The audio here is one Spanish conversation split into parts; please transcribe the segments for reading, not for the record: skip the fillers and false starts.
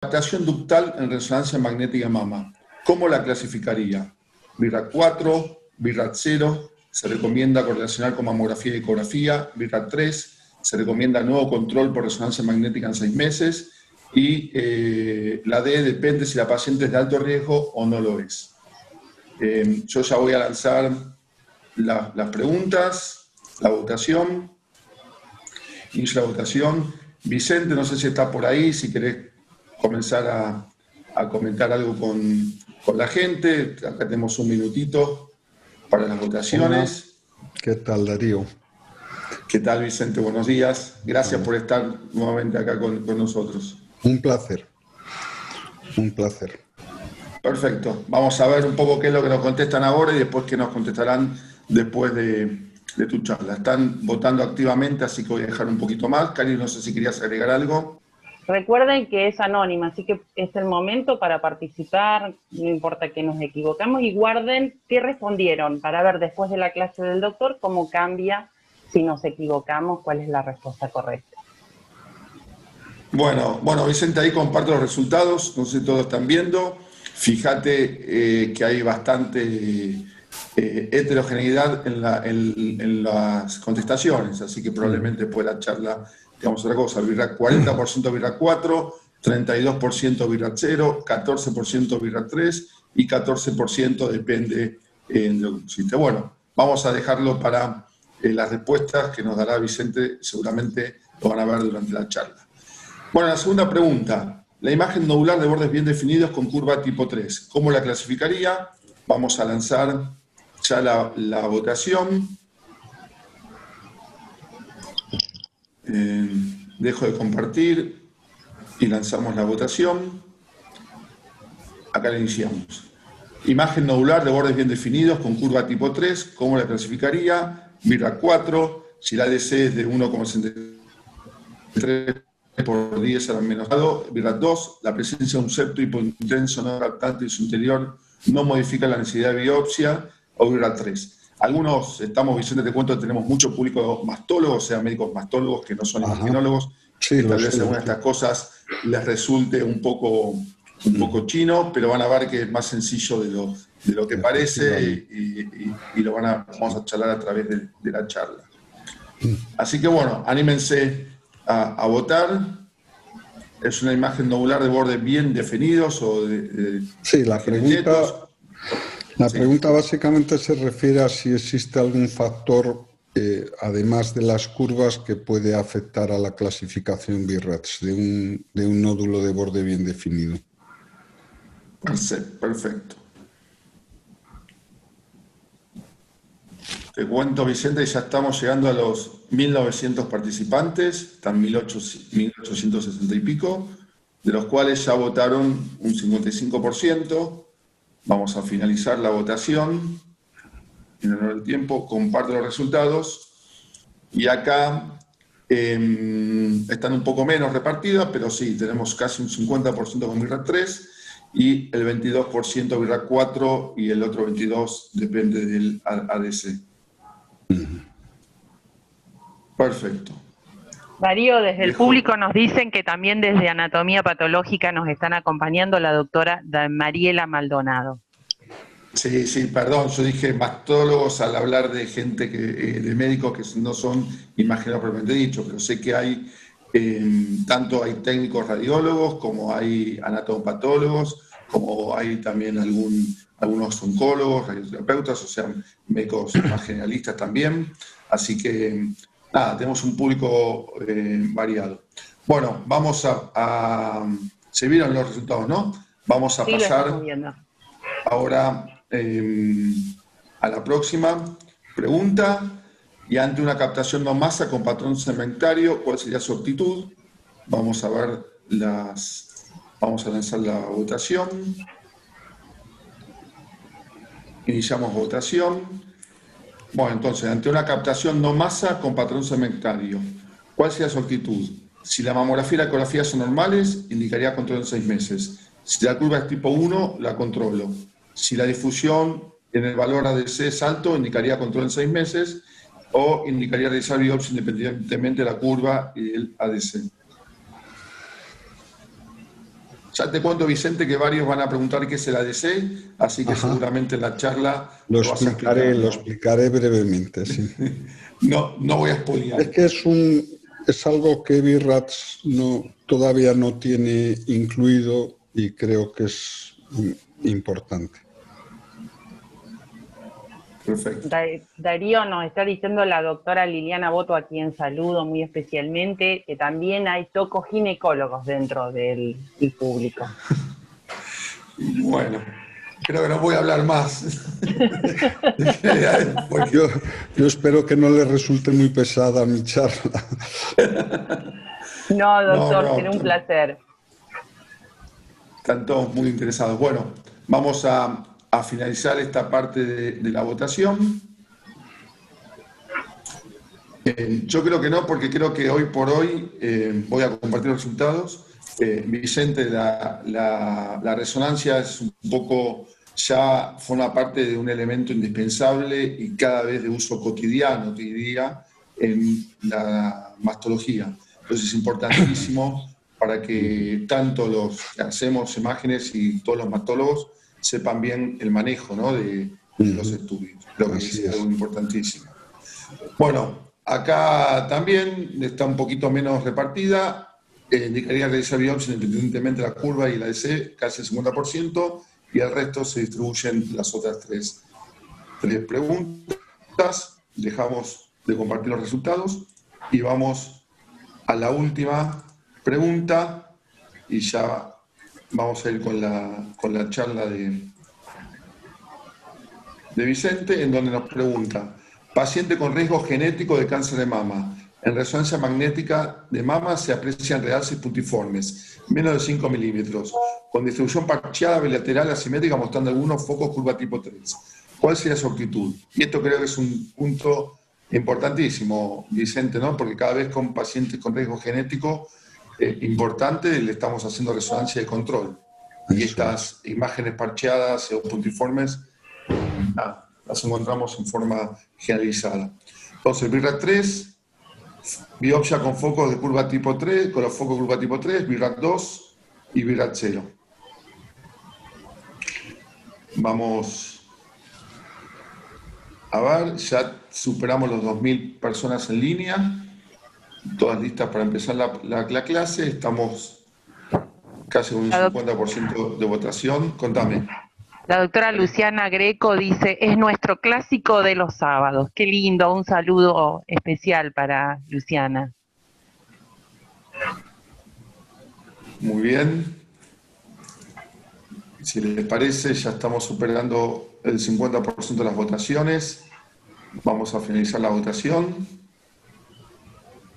captación ductal en resonancia magnética mama, ¿cómo la clasificaría? BIRAT 4, BIRAT 0, se recomienda correlacionar con mamografía y ecografía. BIRAT 3, se recomienda nuevo control por resonancia magnética en 6 meses. Y la D depende si la paciente es de alto riesgo o no lo es. Yo ya voy a lanzar las preguntas, la votación. Inicio la votación. Vicente, no sé si está por ahí, si querés comenzar a comentar algo con la gente. Acá tenemos un minutito para las votaciones. Hola. ¿Qué tal, Darío? ¿Qué tal, Vicente? Buenos días. Gracias por estar nuevamente acá con nosotros. Un placer. Un placer. Perfecto. Vamos a ver un poco qué es lo que nos contestan ahora y después qué nos contestarán después de tu charla. Están votando activamente, así que voy a dejar un poquito más. Cari, no sé si querías agregar algo. Recuerden que es anónima, así que es el momento para participar, no importa que nos equivocamos, y guarden qué respondieron para ver después de la clase del doctor cómo cambia si nos equivocamos, cuál es la respuesta correcta. Bueno, Vicente, ahí comparto los resultados, no sé si todos están viendo. Fíjate que hay bastante heterogeneidad en las contestaciones, así que probablemente después de la charla digamos otra cosa. BIRAT 40% BIRAT 4, 32% BIRAT 0, 14% BIRAT 3 y 14% depende de lo que pusiste. Bueno, vamos a dejarlo para las respuestas que nos dará Vicente, seguramente lo van a ver durante la charla. Bueno, la segunda pregunta. La imagen nodular de bordes bien definidos con curva tipo 3. ¿Cómo la clasificaría? Vamos a lanzar ya la votación. Dejo de compartir y lanzamos la votación. Acá la iniciamos. Imagen nodular de bordes bien definidos con curva tipo 3. ¿Cómo la clasificaría? BIRAT 4. Si la ADC es de 1,63 por 10 a la menos grado. BIRAT 2, la presencia de un septo hipointenso no captante en su interior no modifica la necesidad de biopsia. O BIRAT 3. Algunos, Vicente, te cuento que tenemos mucho público mastólogo, o sea, médicos mastólogos que no son imagenólogos, sí, que tal vez alguna de estas cosas les resulte un poco chino, pero van a ver que es más sencillo de lo que parece y vamos a charlar a través de la charla. Así que bueno, anímense a votar. Es una imagen nodular de bordes bien definidos o sí, la pregunta básicamente se refiere a si existe algún factor, además de las curvas, que puede afectar a la clasificación BIRATS de un nódulo de borde bien definido. Perfecto. Te cuento, Vicente, ya estamos llegando a los 1.900 participantes, están 1.860 y pico, de los cuales ya votaron un 55%. Vamos a finalizar la votación. En honor al tiempo, comparto los resultados. Y acá están un poco menos repartidas, pero sí, tenemos casi un 50% con BIRAT 3 y el 22% BIRAT 4 y el otro 22% depende del ADC. Perfecto. Darío, desde el público nos dicen que también desde Anatomía Patológica nos están acompañando la doctora Mariela Maldonado. Sí, perdón, yo dije mastólogos al hablar de gente, de médicos que no son imaginólogos propiamente dicho, pero sé que hay, tanto hay técnicos radiólogos, como hay anatomopatólogos, como hay también algunos oncólogos, radioterapeutas, o sea, médicos más generalistas también. Así que, nada, tenemos un público variado. Bueno, vamos se vieron los resultados, ¿no? Vamos a pasar ahora a la próxima pregunta. Y ante una captación no masa con patrón segmentario, ¿cuál sería su actitud? Vamos a ver vamos a lanzar la votación. Iniciamos votación. Bueno, entonces, ante una captación no masa con patrón segmentario, ¿cuál sería su actitud? Si la mamografía y la ecografía son normales, indicaría control en 6 meses. Si la curva es tipo 1, la controlo. Si la difusión en el valor ADC es alto, indicaría control en 6 meses o indicaría realizar biopsia independientemente de la curva y el ADC. Ya te cuento, Vicente, que varios van a preguntar qué es el ADC, así que seguramente en la charla lo vas a explicar, ¿no? lo explicaré brevemente, sí. No voy a spoilear. Es que es algo que VIRATS todavía no tiene incluido y creo que es importante. Perfecto. Darío, nos está diciendo la doctora Liliana Boto, a quien saludo muy especialmente, que también hay tocoginecólogos dentro del público. Bueno, creo que no voy a hablar más. Yo espero que no le resulte muy pesada mi charla. No, doctor, será un placer. Están todos muy interesados. Bueno, vamos a finalizar esta parte de la votación. Yo creo que no, porque creo que hoy por hoy voy a compartir los resultados. Vicente, la resonancia es un poco, ya forma parte de un elemento indispensable y cada vez de uso cotidiano, te diría, en la mastología. Entonces es importantísimo para que tanto los que hacemos imágenes y todos los mastólogos sepan bien el manejo, ¿no?, de los estudios. Creo que es algo importantísimo. Bueno, acá también está un poquito menos repartida. Indicaría realizar biopsia independientemente de la curva y la ADC, casi el 50%, y el resto se distribuyen las otras tres preguntas. Dejamos de compartir los resultados y vamos a la última pregunta y ya vamos a ir con la charla de Vicente, en donde nos pregunta: paciente con riesgo genético de cáncer de mama. En resonancia magnética de mama se aprecian realces puntiformes, menos de 5 milímetros, con distribución parcheada bilateral asimétrica, mostrando algunos focos curva tipo 3. ¿Cuál sería su actitud? Y esto creo que es un punto importantísimo, Vicente, ¿no?, porque cada vez con pacientes con riesgo genético importante le estamos haciendo resonancia de control. Y estas imágenes parcheadas o puntiformes las encontramos en forma generalizada. Entonces, VIRAT 3, biopsia con focos de curva tipo 3, con los focos de curva tipo 3, VIRAT 2 y VIRAT 0. Vamos a ver, ya superamos los 2.000 personas en línea, todas listas para empezar la clase. Estamos casi con un 50% de votación. Contame. La doctora Luciana Greco dice: es nuestro clásico de los sábados. Qué lindo, un saludo especial para Luciana. Muy bien. Si les parece, ya estamos superando el 50% de las votaciones. Vamos a finalizar la votación.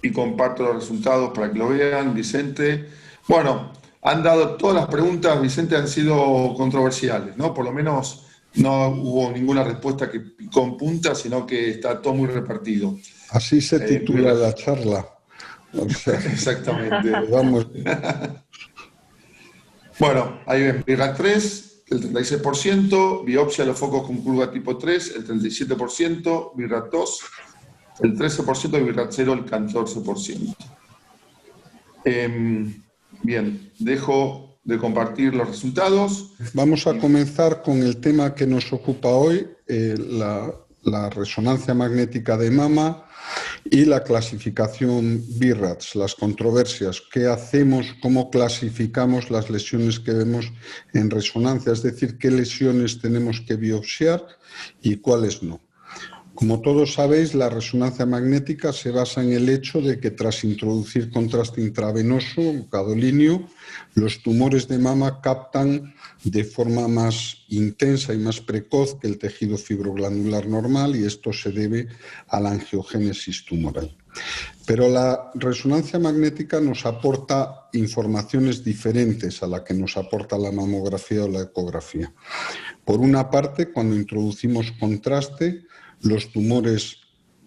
Y comparto los resultados para que lo vean, Vicente. Bueno, han dado todas las preguntas, Vicente, han sido controversiales, ¿no? Por lo menos no hubo ninguna respuesta que picó en punta, sino que está todo muy repartido. Así se titula la charla. O sea, exactamente. Vamos. Bueno, ahí ven, VIRAT 3, el 36%, biopsia de los focos con curva tipo 3, el 37%, VIRAT 2, el 13% y VIRAT 0, el 14%. Bien, dejo de compartir los resultados. Vamos a comenzar con el tema que nos ocupa hoy, la resonancia magnética de mama y la clasificación VIRATS, las controversias. ¿Qué hacemos? ¿Cómo clasificamos las lesiones que vemos en resonancia? Es decir, ¿qué lesiones tenemos que biopsiar y cuáles no? Como todos sabéis, la resonancia magnética se basa en el hecho de que tras introducir contraste intravenoso, gadolíneo, los tumores de mama captan de forma más intensa y más precoz que el tejido fibroglandular normal, y esto se debe a la angiogénesis tumoral. Pero la resonancia magnética nos aporta informaciones diferentes a la que nos aporta la mamografía o la ecografía. Por una parte, cuando introducimos contraste, los tumores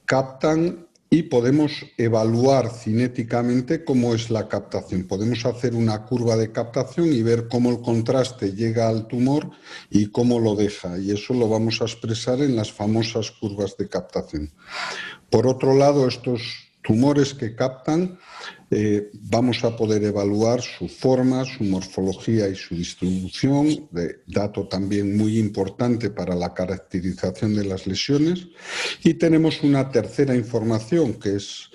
captan y podemos evaluar cinéticamente cómo es la captación. Podemos hacer una curva de captación y ver cómo el contraste llega al tumor y cómo lo deja. Y eso lo vamos a expresar en las famosas curvas de captación. Por otro lado, estos tumores que captan vamos a poder evaluar su forma, su morfología y su distribución, dato también muy importante para la caracterización de las lesiones. Y tenemos una tercera información, que es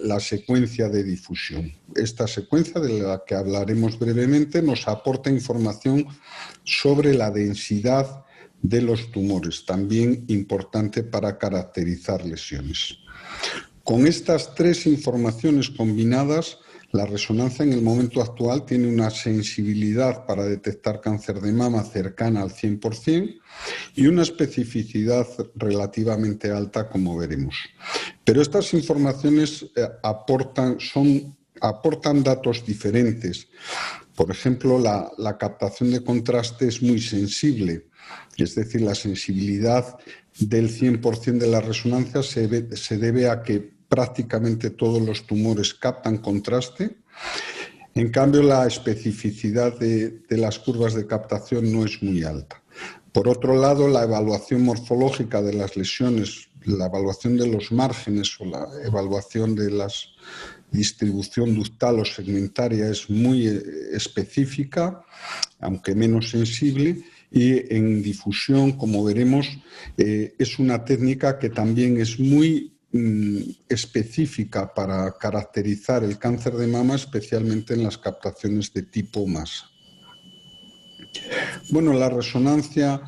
la secuencia de difusión. Esta secuencia, de la que hablaremos brevemente, nos aporta información sobre la densidad de los tumores, también importante para caracterizar lesiones. Con estas tres informaciones combinadas, la resonancia en el momento actual tiene una sensibilidad para detectar cáncer de mama cercana al 100% y una especificidad relativamente alta, como veremos. Pero estas informaciones aportan datos diferentes. Por ejemplo, la captación de contraste es muy sensible, es decir, la sensibilidad del 100% de la resonancia se debe a que prácticamente todos los tumores captan contraste. En cambio, la especificidad de las curvas de captación no es muy alta. Por otro lado, la evaluación morfológica de las lesiones, la evaluación de los márgenes o la evaluación de la distribución ductal o segmentaria es muy específica, aunque menos sensible, y en difusión, como veremos, es una técnica que también es muy específica para caracterizar el cáncer de mama, especialmente en las captaciones de tipo masa. Bueno, la resonancia,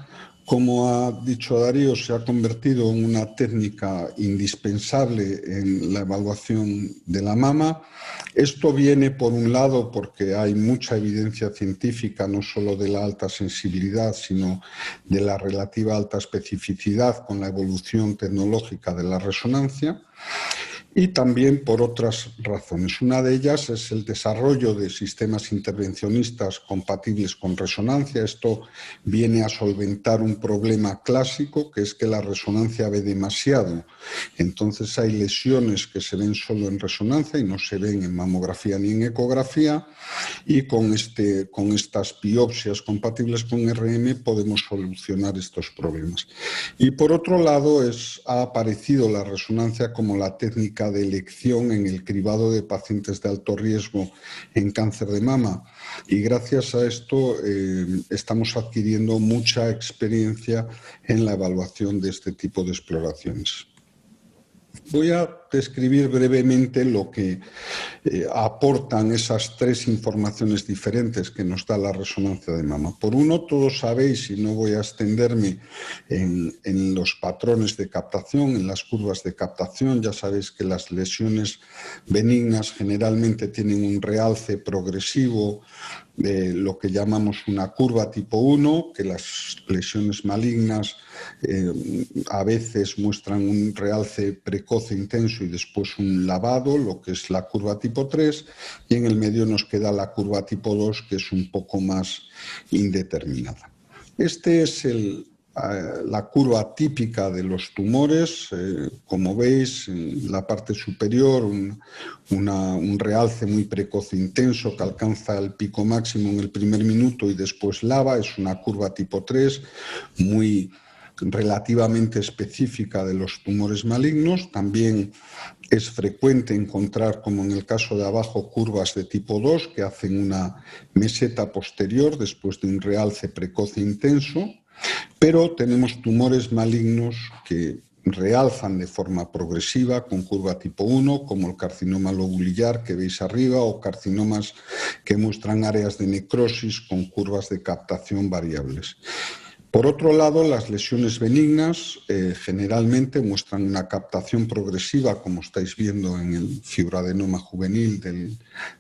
como ha dicho Darío, se ha convertido en una técnica indispensable en la evaluación de la mama. Esto viene, por un lado, porque hay mucha evidencia científica, no solo de la alta sensibilidad, sino de la relativa alta especificidad con la evolución tecnológica de la resonancia. Y también por otras razones. Una de ellas es el desarrollo de sistemas intervencionistas compatibles con resonancia. Esto viene a solventar un problema clásico, que es que la resonancia ve demasiado. Entonces hay lesiones que se ven solo en resonancia y no se ven en mamografía ni en ecografía. Y con estas biopsias compatibles con RM podemos solucionar estos problemas. Y por otro lado, ha aparecido la resonancia como la técnica de elección en el cribado de pacientes de alto riesgo en cáncer de mama, y gracias a esto estamos adquiriendo mucha experiencia en la evaluación de este tipo de exploraciones. Voy a describir brevemente lo que aportan esas tres informaciones diferentes que nos da la resonancia de mama. Por uno, todos sabéis, y no voy a extenderme en los patrones de captación, en las curvas de captación, ya sabéis que las lesiones benignas generalmente tienen un realce progresivo de lo que llamamos una curva tipo 1, que las lesiones malignas a veces muestran un realce precoz e intenso y después un lavado, lo que es la curva tipo 3, y en el medio nos queda la curva tipo 2, que es un poco más indeterminada. Este es la curva típica de los tumores. Como veis, en la parte superior un realce muy precoz e intenso que alcanza el pico máximo en el primer minuto y después lava. Es una curva tipo 3 muy relativamente específica de los tumores malignos. También es frecuente encontrar, como en el caso de abajo, curvas de tipo 2 que hacen una meseta posterior después de un realce precoz e intenso. Pero tenemos tumores malignos que realzan de forma progresiva con curva tipo 1, como el carcinoma lobulillar que veis arriba, o carcinomas que muestran áreas de necrosis con curvas de captación variables. Por otro lado, las lesiones benignas generalmente muestran una captación progresiva, como estáis viendo en el fibroadenoma juvenil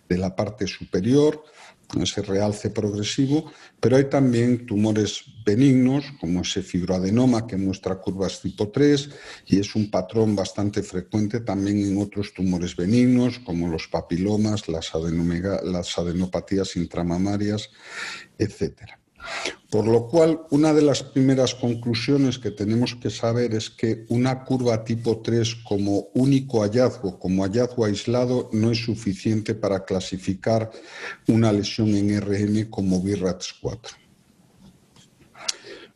de la parte superior, ese realce progresivo, pero hay también tumores benignos, como ese fibroadenoma que muestra curvas tipo 3, y es un patrón bastante frecuente también en otros tumores benignos, como los papilomas, las adenopatías intramamarias, etc. Por lo cual, una de las primeras conclusiones que tenemos que saber es que una curva tipo 3 como único hallazgo, como hallazgo aislado, no es suficiente para clasificar una lesión en RM como BRATS 4.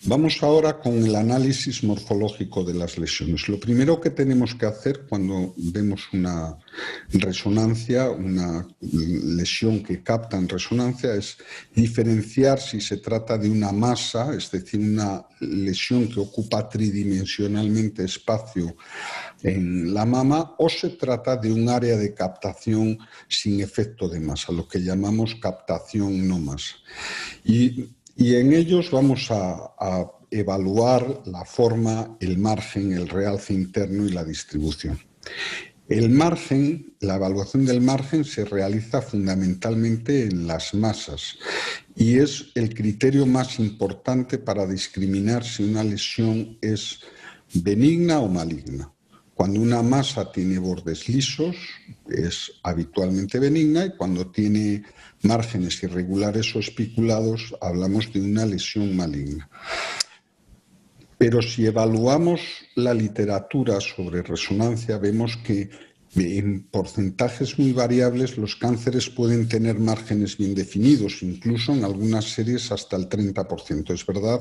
Vamos ahora con el análisis morfológico de las lesiones. Lo primero que tenemos que hacer cuando vemos una resonancia, una lesión que capta en resonancia, es diferenciar si se trata de una masa, es decir, una lesión que ocupa tridimensionalmente espacio en la mama, o se trata de un área de captación sin efecto de masa, lo que llamamos captación no masa. Y en ellos vamos a evaluar la forma, el margen, el realce interno y la distribución. El margen, la evaluación del margen se realiza fundamentalmente en las masas y es el criterio más importante para discriminar si una lesión es benigna o maligna. Cuando una masa tiene bordes lisos es habitualmente benigna, y cuando tiene márgenes irregulares o espiculados hablamos de una lesión maligna. Pero si evaluamos la literatura sobre resonancia, vemos que en porcentajes muy variables los cánceres pueden tener márgenes bien definidos, incluso en algunas series hasta el 30%. Es verdad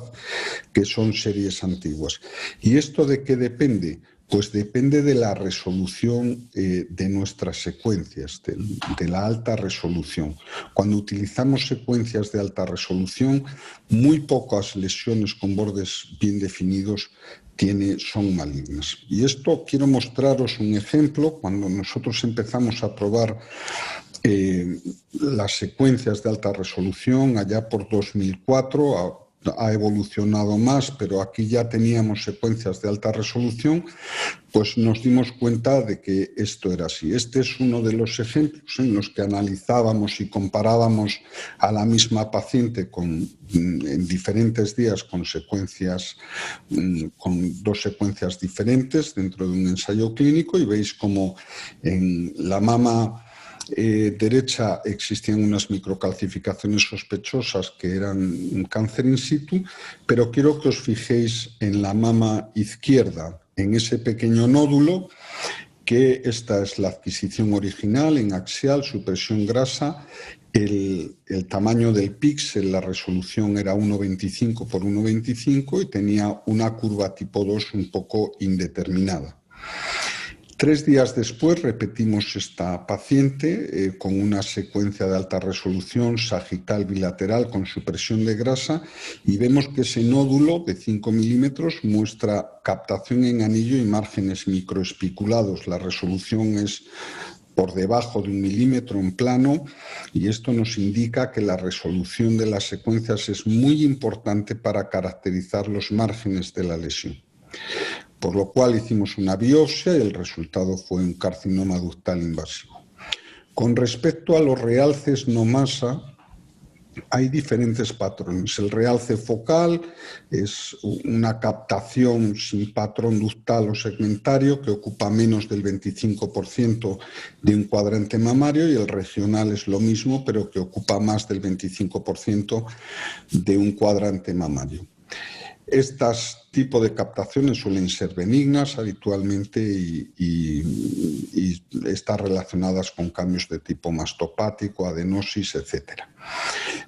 que son series antiguas. ¿Y esto de qué depende? Pues depende de la resolución de nuestras secuencias, de la alta resolución. Cuando utilizamos secuencias de alta resolución, muy pocas lesiones con bordes bien definidos son malignas. Y esto quiero mostraros un ejemplo. Cuando nosotros empezamos a probar las secuencias de alta resolución allá por 2004, ha evolucionado más, pero aquí ya teníamos secuencias de alta resolución, pues nos dimos cuenta de que esto era así. Este es uno de los ejemplos en los que analizábamos y comparábamos a la misma paciente en diferentes días con dos secuencias diferentes dentro de un ensayo clínico, y veis como en la mama derecha existían unas microcalcificaciones sospechosas que eran un cáncer in situ, pero quiero que os fijéis en la mama izquierda, en ese pequeño nódulo, que esta es la adquisición original en axial, supresión grasa. El tamaño del píxel, la resolución era 1,25 por 1,25 y tenía una curva tipo 2 un poco indeterminada. 3 días después repetimos esta paciente con una secuencia de alta resolución sagital bilateral con supresión de grasa, y vemos que ese nódulo de 5 milímetros muestra captación en anillo y márgenes microespiculados. La resolución es por debajo de 1 milímetro en plano, y esto nos indica que la resolución de las secuencias es muy importante para caracterizar los márgenes de la lesión. Por lo cual hicimos una biopsia y el resultado fue un carcinoma ductal invasivo. Con respecto a los realces no masa, hay diferentes patrones. El realce focal es una captación sin patrón ductal o segmentario que ocupa menos del 25% de un cuadrante mamario, y el regional es lo mismo, pero que ocupa más del 25% de un cuadrante mamario. Estos tipos de captaciones suelen ser benignas habitualmente y están relacionadas con cambios de tipo mastopático, adenosis, etc.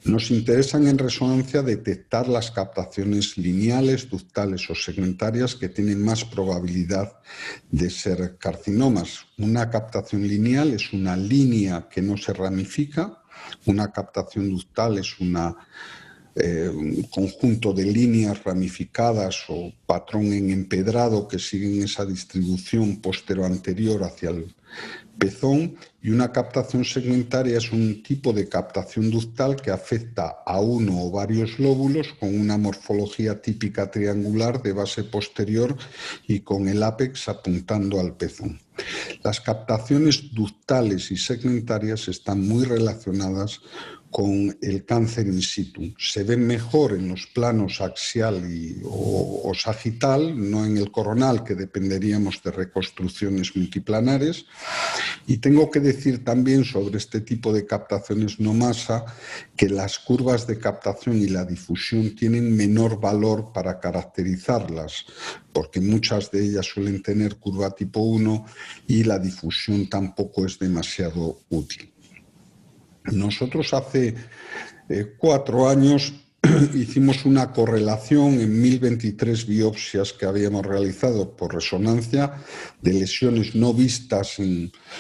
Nos interesan en resonancia detectar las captaciones lineales, ductales o segmentarias que tienen más probabilidad de ser carcinomas. Una captación lineal es una línea que no se ramifica. Una captación ductal es un conjunto de líneas ramificadas o patrón en empedrado que siguen esa distribución postero-anterior hacia el pezón, y una captación segmentaria es un tipo de captación ductal que afecta a uno o varios lóbulos con una morfología típica triangular de base posterior y con el ápex apuntando al pezón. Las captaciones ductales y segmentarias están muy relacionadas con el cáncer in situ. Se ven mejor en los planos axial o sagital, no en el coronal, que dependeríamos de reconstrucciones multiplanares. Y tengo que decir también sobre este tipo de captaciones no masa que las curvas de captación y la difusión tienen menor valor para caracterizarlas, porque muchas de ellas suelen tener curva tipo 1 y la difusión tampoco es demasiado útil. Nosotros hace 4 años hicimos una correlación en 1023 biopsias que habíamos realizado por resonancia de lesiones no vistas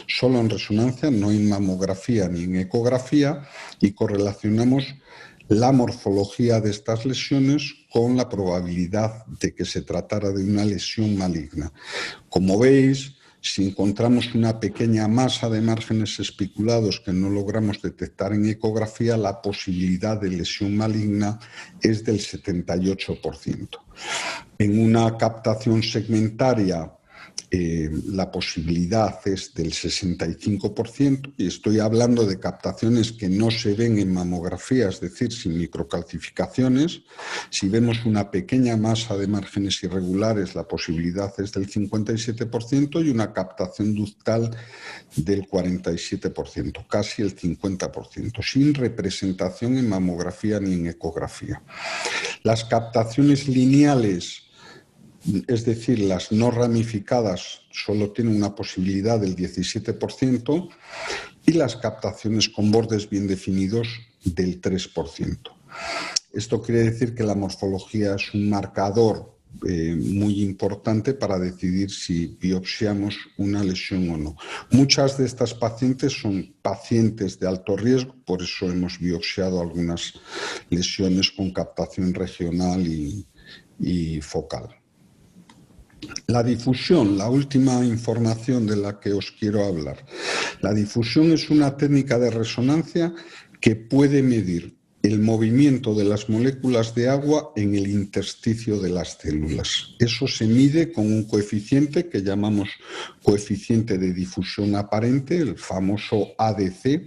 solo en resonancia, no en mamografía ni en ecografía, y correlacionamos la morfología de estas lesiones con la probabilidad de que se tratara de una lesión maligna. Como veis, si encontramos una pequeña masa de márgenes espiculados que no logramos detectar en ecografía, la posibilidad de lesión maligna es del 78%. En una captación segmentaria, la posibilidad es del 65%, y estoy hablando de captaciones que no se ven en mamografía, es decir, sin microcalcificaciones. Si vemos una pequeña masa de márgenes irregulares, la posibilidad es del 57%, y una captación ductal del 47%, casi el 50%, sin representación en mamografía ni en ecografía. Las captaciones lineales, es decir, las no ramificadas, solo tienen una posibilidad del 17%, y las captaciones con bordes bien definidos del 3%. Esto quiere decir que la morfología es un marcador muy importante para decidir si biopsiamos una lesión o no. Muchas de estas pacientes son pacientes de alto riesgo, por eso hemos biopsiado algunas lesiones con captación regional y focal. La difusión, la última información de la que os quiero hablar. La difusión es una técnica de resonancia que puede medir el movimiento de las moléculas de agua en el intersticio de las células. Eso se mide con un coeficiente que llamamos coeficiente de difusión aparente, el famoso ADC,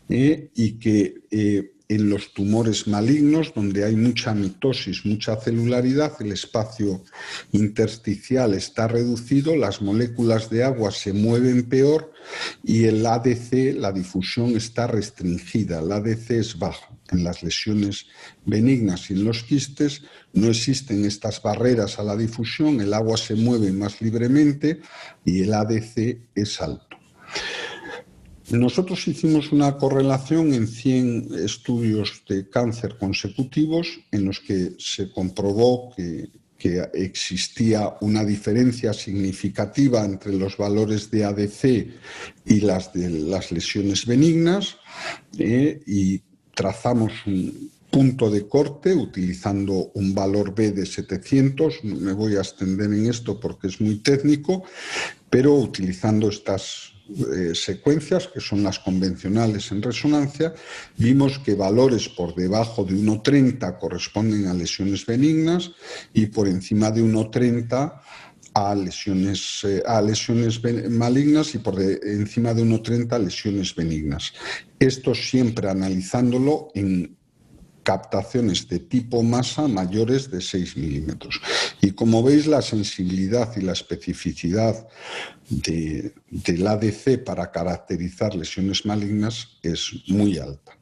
y que en los tumores malignos, donde hay mucha mitosis, mucha celularidad, el espacio intersticial está reducido, las moléculas de agua se mueven peor y el ADC, la difusión, está restringida. El ADC es bajo. En las lesiones benignas y en los quistes no existen estas barreras a la difusión, el agua se mueve más libremente y el ADC es alto. Nosotros hicimos una correlación en 100 estudios de cáncer consecutivos en los que se comprobó que existía una diferencia significativa entre los valores de ADC y las de las lesiones benignas, y trazamos un punto de corte utilizando un valor B de 700. No me voy a extender en esto porque es muy técnico, pero utilizando estas secuencias, que son las convencionales en resonancia, vimos que valores por debajo de 1,30 corresponden a lesiones benignas y por encima de 1,30 a lesiones malignas, y por encima de 1,30 a lesiones benignas. Esto siempre analizándolo en captaciones de tipo masa mayores de 6 milímetros. Y como veis, la sensibilidad y la especificidad del ADC para caracterizar lesiones malignas es muy alta.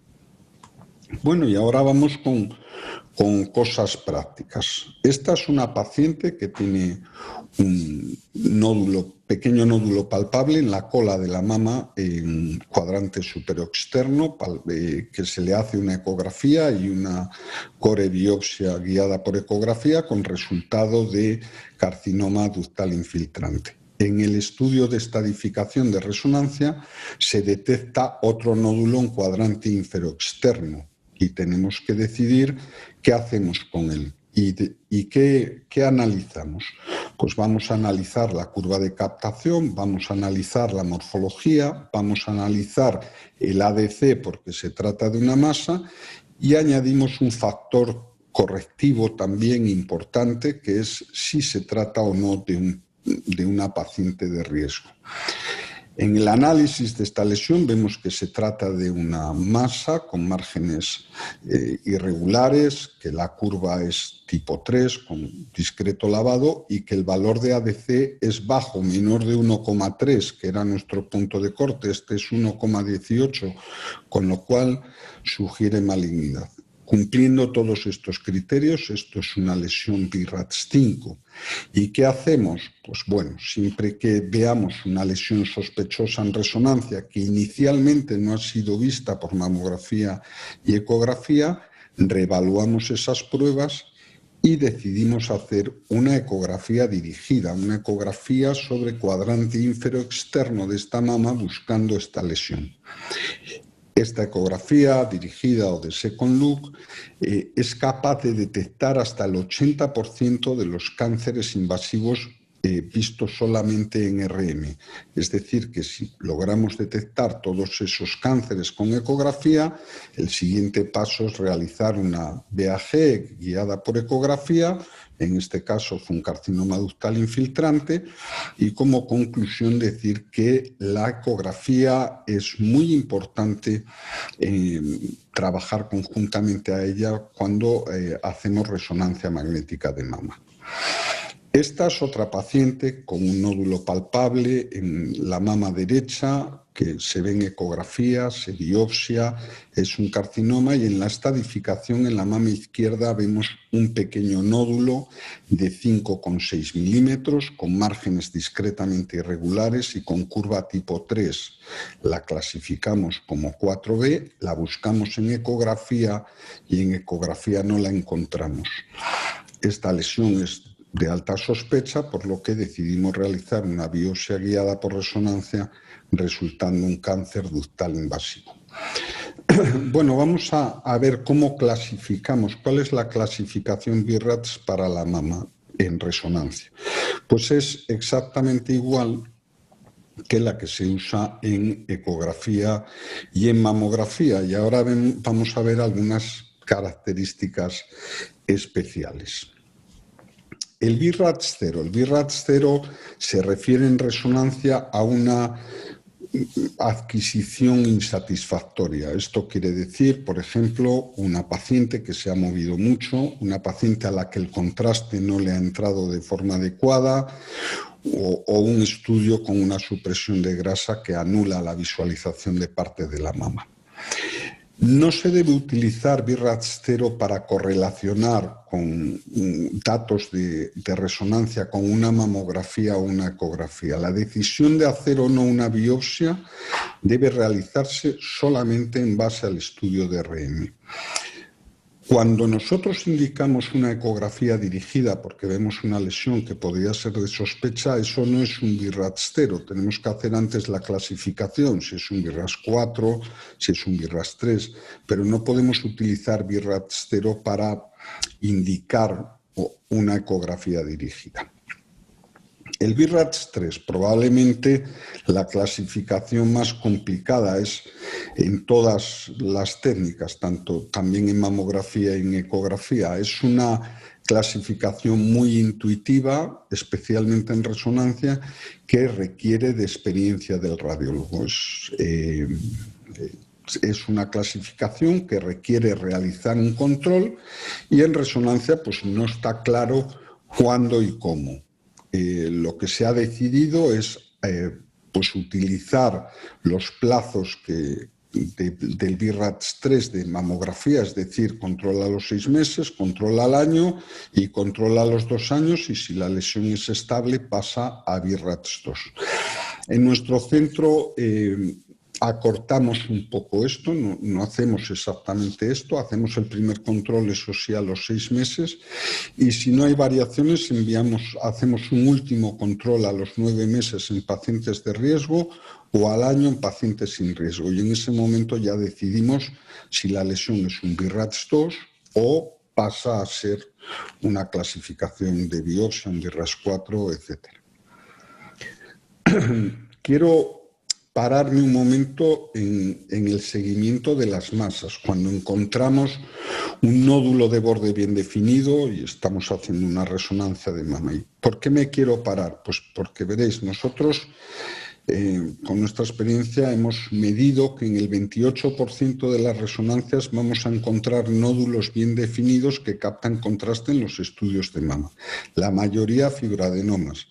Bueno, y ahora vamos con cosas prácticas. Esta es una paciente que tiene un pequeño nódulo palpable en la cola de la mama, en cuadrante superoexterno, que se le hace una ecografía y una corebiopsia guiada por ecografía con resultado de carcinoma ductal infiltrante. En el estudio de estadificación de resonancia se detecta otro nódulo en cuadrante inferoexterno y tenemos que decidir qué hacemos con él. ¿Y qué analizamos? Pues vamos a analizar la curva de captación, vamos a analizar la morfología, vamos a analizar el ADC porque se trata de una masa, y añadimos un factor correctivo también importante, que es si se trata o no de una paciente de riesgo. En el análisis de esta lesión vemos que se trata de una masa con márgenes irregulares, que la curva es tipo 3 con discreto lavado y que el valor de ADC es bajo, menor de 1,3, que era nuestro punto de corte. Este es 1,18, con lo cual sugiere malignidad. Cumpliendo todos estos criterios, esto es una lesión BI-RADS 5. ¿Y qué hacemos? Pues bueno, siempre que veamos una lesión sospechosa en resonancia que inicialmente no ha sido vista por mamografía y ecografía, reevaluamos esas pruebas y decidimos hacer una ecografía dirigida, una ecografía sobre cuadrante ínfero externo de esta mama buscando esta lesión. Esta ecografía dirigida o de second look es capaz de detectar hasta el 80% de los cánceres invasivos vistos solamente en RM. Es decir, que si logramos detectar todos esos cánceres con ecografía, el siguiente paso es realizar una BAG guiada por ecografía. En este caso fue un carcinoma ductal infiltrante, y como conclusión decir que la ecografía es muy importante trabajar conjuntamente a ella cuando hacemos resonancia magnética de mama. Esta es otra paciente con un nódulo palpable en la mama derecha que se ve en ecografía, se biopsia, es un carcinoma, y en la estadificación en la mama izquierda vemos un pequeño nódulo de 5,6 milímetros con márgenes discretamente irregulares y con curva tipo 3. La clasificamos como 4B, la buscamos en ecografía y en ecografía no la encontramos. Esta lesión es de alta sospecha, por lo que decidimos realizar una biopsia guiada por resonancia, resultando un cáncer ductal invasivo. Bueno, vamos a ver cómo clasificamos, cuál es la clasificación BIRADS para la mama en resonancia. Pues es exactamente igual que la que se usa en ecografía y en mamografía. Y ahora vamos a ver algunas características especiales. El BIRADS 0. El BIRADS 0 se refiere en resonancia a una adquisición insatisfactoria. Esto quiere decir, por ejemplo, una paciente que se ha movido mucho, una paciente a la que el contraste no le ha entrado de forma adecuada, o un estudio con una supresión de grasa que anula la visualización de parte de la mama. No se debe utilizar BIRADS 0 para correlacionar con datos de resonancia con una mamografía o una ecografía. La decisión de hacer o no una biopsia debe realizarse solamente en base al estudio de RM. Cuando nosotros indicamos una ecografía dirigida porque vemos una lesión que podría ser de sospecha, eso no es un BIRADS 0. Tenemos que hacer antes la clasificación, si es un BIRADS 4, si es un BIRADS 3, pero no podemos utilizar BIRADS 0 para indicar una ecografía dirigida. El BIRADS 3, probablemente la clasificación más complicada, es en todas las técnicas, también en mamografía y en ecografía. Es una clasificación muy intuitiva, especialmente en resonancia, que requiere de experiencia del radiólogo. Es una clasificación que requiere realizar un control, y en resonancia pues no está claro cuándo y cómo. Lo que se ha decidido es pues utilizar los plazos del BIRADS 3 de mamografía, es decir, control a los 6 meses, control al año y control a los 2 años, y si la lesión es estable pasa a BIRADS 2. En nuestro centro acortamos un poco esto, no hacemos exactamente esto, hacemos el primer control, eso sí, a los 6 meses, y si no hay variaciones hacemos un último control a los 9 meses en pacientes de riesgo o al año en pacientes sin riesgo, y en ese momento ya decidimos si la lesión es un BIRADS 2 o pasa a ser una clasificación de biopsia, un BIRADS 4, etc. Quiero pararme un momento en el seguimiento de las masas. Cuando encontramos un nódulo de borde bien definido y estamos haciendo una resonancia de mama. ¿Y por qué me quiero parar? Pues porque veréis, nosotros con nuestra experiencia hemos medido que en el 28% de las resonancias vamos a encontrar nódulos bien definidos que captan contraste en los estudios de mama. La mayoría fibroadenomas.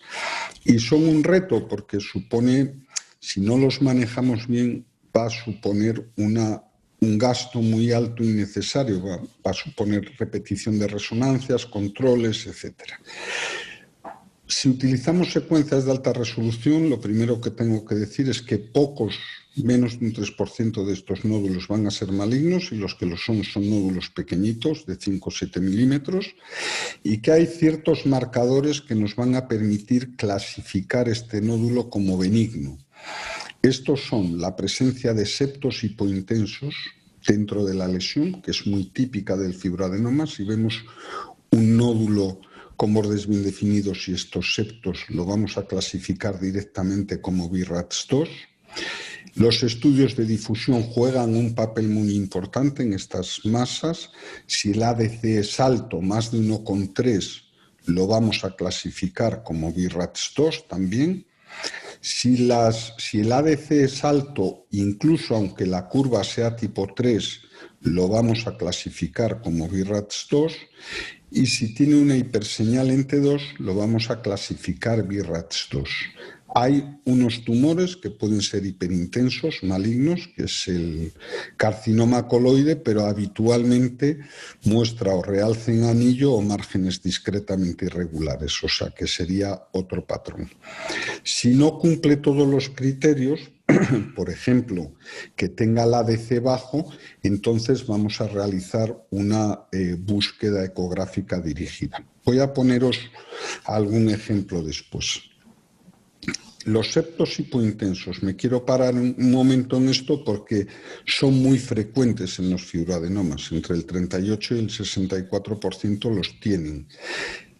Y son un reto porque supone, si no los manejamos bien, va a suponer un gasto muy alto y innecesario, va a suponer repetición de resonancias, controles, etc. Si utilizamos secuencias de alta resolución, lo primero que tengo que decir es que pocos menos de un 3% de estos nódulos van a ser malignos y los que lo son nódulos pequeñitos de 5 o 7 milímetros y que hay ciertos marcadores que nos van a permitir clasificar este nódulo como benigno. Estos son la presencia de septos hipointensos dentro de la lesión, que es muy típica del fibroadenoma. Si vemos un nódulo con bordes bien definidos y estos septos lo vamos a clasificar directamente como BIRATS2. Los estudios de difusión juegan un papel muy importante en estas masas. Si el ADC es alto, más de 1,3, lo vamos a clasificar como BIRATS2 también. Si el ADC es alto, incluso aunque la curva sea tipo 3, lo vamos a clasificar como BIRATS2. Y si tiene una hiperseñal en T2, lo vamos a clasificar BIRATS2. Hay unos tumores que pueden ser hiperintensos, malignos, que es el carcinoma coloide, pero habitualmente muestra o realce en anillo o márgenes discretamente irregulares, o sea que sería otro patrón. Si no cumple todos los criterios, por ejemplo, que tenga el ADC bajo, entonces vamos a realizar una búsqueda ecográfica dirigida. Voy a poneros algún ejemplo después. Los septos hipointensos, me quiero parar un momento en esto porque son muy frecuentes en los fibroadenomas, entre el 38 y el 64% los tienen.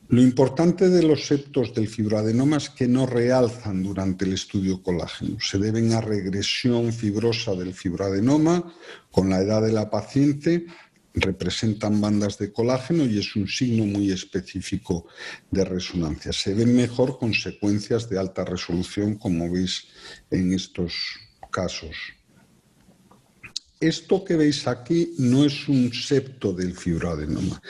Lo importante de los septos del fibroadenoma es que no realzan durante el estudio colágeno, se deben a regresión fibrosa del fibroadenoma con la edad de la paciente. Representan bandas de colágeno y es un signo muy específico de resonancia. Se ven mejor con secuencias de alta resolución, como veis en estos casos. Esto que veis aquí no es un septo del fibroadenoma.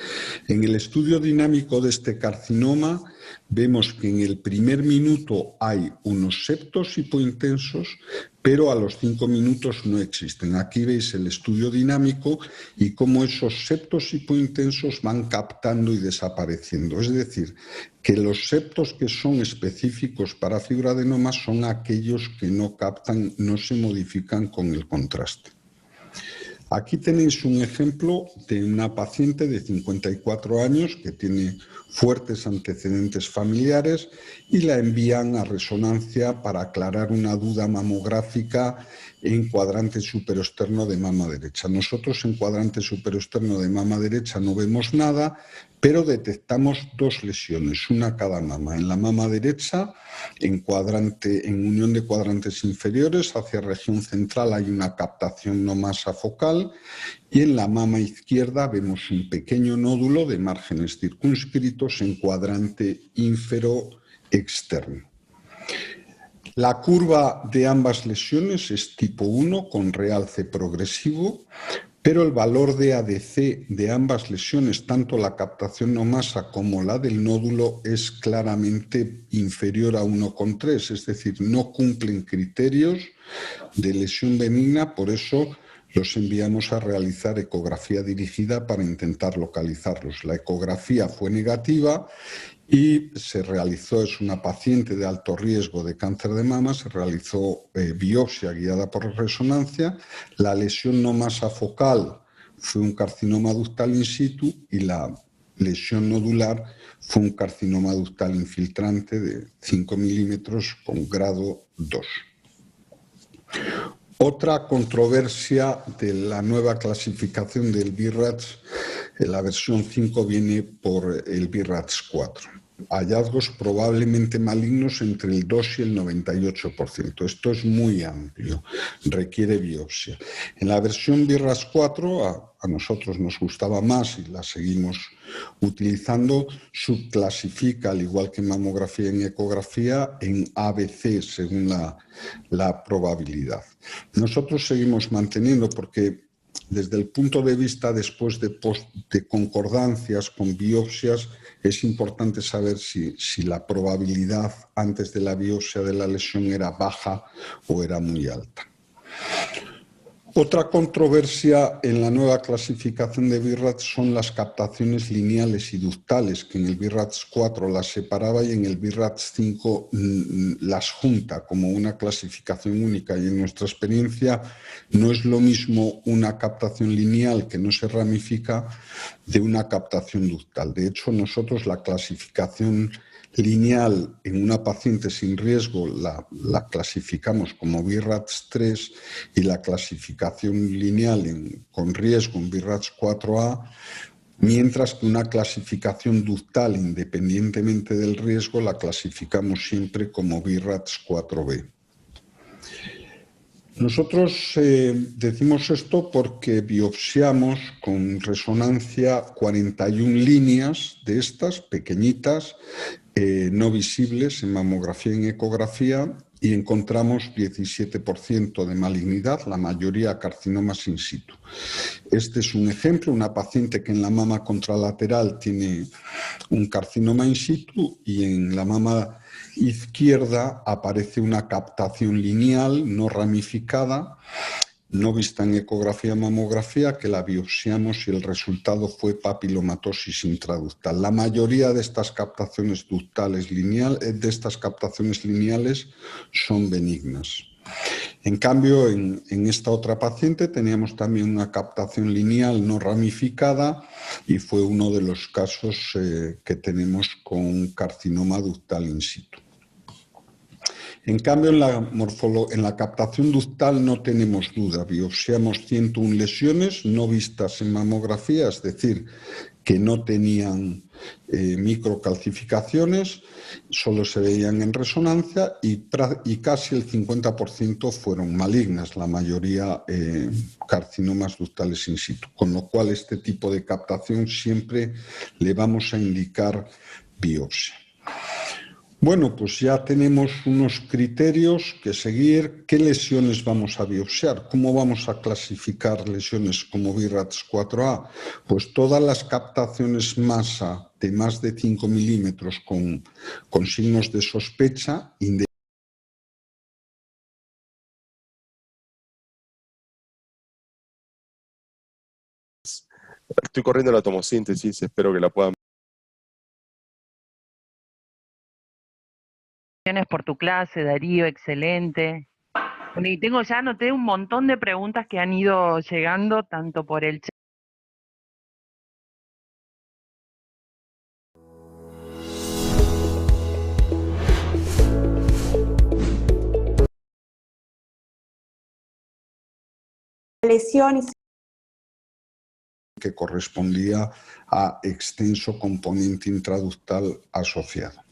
En el estudio dinámico de este carcinoma vemos que en el primer minuto hay unos septos hipointensos, pero a los 5 minutos no existen. Aquí veis el estudio dinámico y cómo esos septos hipointensos van captando y desapareciendo. Es decir, que los septos que son específicos para fibroadenomas son aquellos que no captan, no se modifican con el contraste. Aquí tenéis un ejemplo de una paciente de 54 años que tiene fuertes antecedentes familiares y la envían a resonancia para aclarar una duda mamográfica en cuadrante superoexterno de mama derecha. Nosotros en cuadrante superoexterno de mama derecha no vemos nada, pero detectamos dos lesiones, una a cada mama. En la mama derecha, en unión de cuadrantes inferiores, hacia región central hay una captación no masa focal y en la mama izquierda vemos un pequeño nódulo de márgenes circunscritos en cuadrante ínfero-externo. La curva de ambas lesiones es tipo 1 con realce progresivo, pero el valor de ADC de ambas lesiones, tanto la captación no masa como la del nódulo, es claramente inferior a 1,3, es decir, no cumplen criterios de lesión benigna, por eso los enviamos a realizar ecografía dirigida para intentar localizarlos. La ecografía fue negativa y se realizó, es una paciente de alto riesgo de cáncer de mama, se realizó biopsia guiada por resonancia. La lesión no masa focal fue un carcinoma ductal in situ y la lesión nodular fue un carcinoma ductal infiltrante de 5 milímetros con grado 2. Otra controversia de la nueva clasificación del BIRATS, la versión 5 viene por el BIRATS4. Hallazgos probablemente malignos entre el 2 y el 98%. Esto es muy amplio, requiere biopsia. En la versión BIRATS4, a nosotros nos gustaba más y la seguimos utilizando, subclasifica, al igual que en mamografía y en ecografía, en ABC según la probabilidad. Nosotros seguimos manteniendo porque desde el punto de vista después de concordancias con biopsias, es importante saber si la probabilidad antes de la biopsia de la lesión era baja o era muy alta. Otra controversia en la nueva clasificación de BIRATS son las captaciones lineales y ductales, que en el BIRATS 4 las separaba y en el BIRATS 5 las junta como una clasificación única. Y en nuestra experiencia no es lo mismo una captación lineal que no se ramifica de una captación ductal. De hecho, nosotros la clasificación lineal en una paciente sin riesgo la clasificamos como BIRATS 3 y la clasificación lineal con riesgo en BIRATS 4A, mientras que una clasificación ductal independientemente del riesgo la clasificamos siempre como BIRATS 4B. Nosotros decimos esto porque biopsiamos con resonancia 41 líneas de estas pequeñitas, no visibles en mamografía y en ecografía, y encontramos 17% de malignidad, la mayoría carcinomas in situ. Este es un ejemplo, una paciente que en la mama contralateral tiene un carcinoma in situ y en la mama izquierda aparece una captación lineal no ramificada, no vista en ecografía mamografía, que la biopsiamos y el resultado fue papilomatosis intraductal. La mayoría de estas captaciones ductales lineales son benignas. En cambio, en esta otra paciente teníamos también una captación lineal no ramificada y fue uno de los casos que tenemos con carcinoma ductal in situ. En cambio, en la captación ductal no tenemos duda. Biopsiamos 101 lesiones no vistas en mamografía, es decir, que no tenían microcalcificaciones, solo se veían en resonancia y casi el 50% fueron malignas, la mayoría carcinomas ductales in situ. Con lo cual, este tipo de captación siempre le vamos a indicar biopsia. Bueno, pues ya tenemos unos criterios que seguir. ¿Qué lesiones vamos a biopsiar? ¿Cómo vamos a clasificar lesiones como BIRATS 4A? Pues todas las captaciones masa de más de 5 milímetros con signos de sospecha, Estoy corriendo la tomosíntesis, espero que la puedan. Por tu clase, Darío, excelente. Bueno, y ya anoté un montón de preguntas que han ido llegando, tanto por el chat. Lesiones que correspondía a extenso componente intraductal asociado.